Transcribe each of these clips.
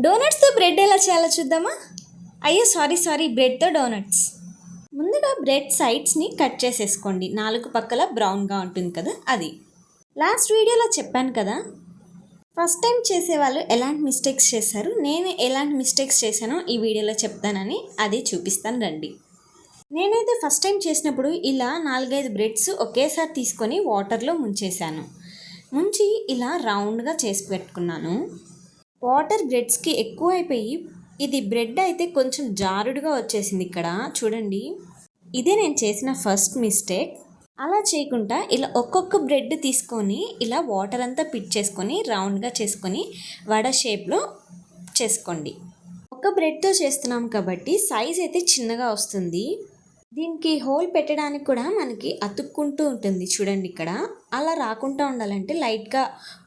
డోనట్స్తో bread ఎలా చేయాలో చూద్దామా? అయ్యో సారీ బ్రెడ్తో డోనట్స్. ముందుగా బ్రెడ్ సైడ్స్ని కట్ చేసేసుకోండి. 4 పక్కల బ్రౌన్గా ఉంటుంది కదా అది. లాస్ట్ వీడియోలో చెప్పాను కదా, ఫస్ట్ టైం చేసేవాళ్ళు ఎలాంటి మిస్టేక్స్ చేశారు, నేను ఎలాంటి మిస్టేక్స్ చేశానో ఈ వీడియోలో చెప్తానని అది చూపిస్తాను రండి. నేనైతే ఫస్ట్ టైం చేసినప్పుడు ఇలా 4-5 బ్రెడ్స్ ఒకేసారి తీసుకొని వాటర్లో ముంచేశాను. ముంచి ఇలా రౌండ్గా చేసి పెట్టుకున్నాను. వాటర్ బ్రెడ్స్కి ఎక్కువ అయిపోయి ఇది బ్రెడ్ అయితే కొంచెం జారుడుగా వచ్చేసింది. ఇక్కడ చూడండి, ఇదే నేను చేసిన ఫస్ట్ మిస్టేక్. అలా చేయకుండా ఇలా ఒక్కొక్క బ్రెడ్ తీసుకొని ఇలా వాటర్ అంతా పిట్ చేసుకొని రౌండ్గా చేసుకొని వడ షేప్లో చేసుకోండి. ఒక బ్రెడ్తో చేస్తున్నాం కాబట్టి సైజ్ అయితే చిన్నగా వస్తుంది. దీనికి హోల్ పెట్టడానికి కూడా మనకి అతుక్కుంటూ ఉంటుంది చూడండి. ఇక్కడ అలా రాకుండా ఉండాలంటే లైట్గా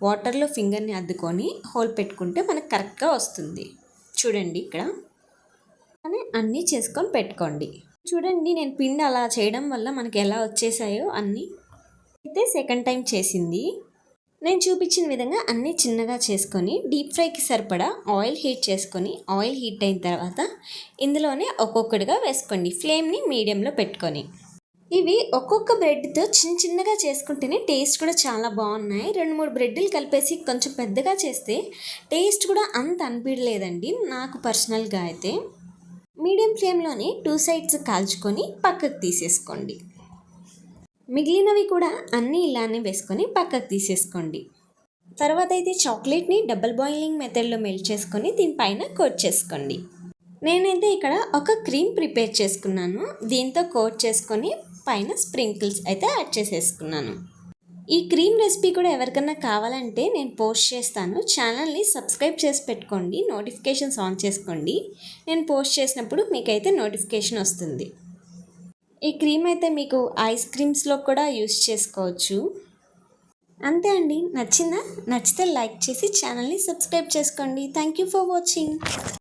వాటర్లో ఫింగర్ని అద్దుకొని హోల్ పెట్టుకుంటే మనకు కరెక్ట్గా వస్తుంది. చూడండి ఇక్కడ అన్నీ చేసుకొని పెట్టుకోండి. చూడండి, నేను పిండి అలా చేయడం వల్ల మనకి ఎలా వచ్చేసాయో అన్నీ. అయితే సెకండ్ టైం చేసింది. నేను చూపించిన విధంగా అన్నీ చిన్నగా చేసుకొని డీప్ ఫ్రైకి సరిపడా ఆయిల్ హీట్ చేసుకొని, ఆయిల్ హీట్ అయిన తర్వాత ఇందులోనే ఒక్కొక్కటిగా వేసుకోండి, ఫ్లేమ్ని మీడియంలో పెట్టుకొని. ఇవి ఒక్కొక్క బ్రెడ్తో చిన్నగా చేసుకుంటేనే టేస్ట్ కూడా చాలా బాగున్నాయి. 2-3 బ్రెడ్లు కలిపేసి కొంచెం పెద్దగా చేస్తే టేస్ట్ కూడా అంత అనిపించలేదండి నాకు పర్సనల్గా అయితే. మీడియం ఫ్లేమ్లోనే 2 సైడ్స్ కాల్చుకొని పక్కకు తీసేసుకోండి. మిగిలినవి కూడా అన్నీ ఇలానే వేసుకొని పక్కకు తీసేసుకోండి. తర్వాత అయితే చాక్లెట్ని డబుల్ బాయిలింగ్ మెథడ్లో మెల్ట్ చేసుకొని దీనిపైన కోట్ చేసుకోండి. నేనైతే ఇక్కడ ఒక క్రీమ్ ప్రిపేర్ చేసుకున్నాను. దీంతో కోట్ చేసుకొని పైన స్ప్రింకిల్స్ అయితే యాడ్ చేసేసుకున్నాను. ఈ క్రీమ్ రెసిపీ కూడా ఎవరికన్నా కావాలంటే నేను పోస్ట్ చేస్తాను. ఛానల్ని సబ్స్క్రైబ్ చేసి పెట్టుకోండి, నోటిఫికేషన్స్ ఆన్ చేసుకోండి. నేను పోస్ట్ చేసినప్పుడు మీకైతే నోటిఫికేషన్ వస్తుంది. ఈ క్రీమ్ అయితే మీకు ఐస్ క్రీమ్స్లో కూడా యూస్ చేసుకోవచ్చు. అంతే అండి. నచ్చిందా? నచ్చితే లైక్ చేసి ఛానల్ని సబ్స్క్రైబ్ చేసుకోండి. Thank you for watching.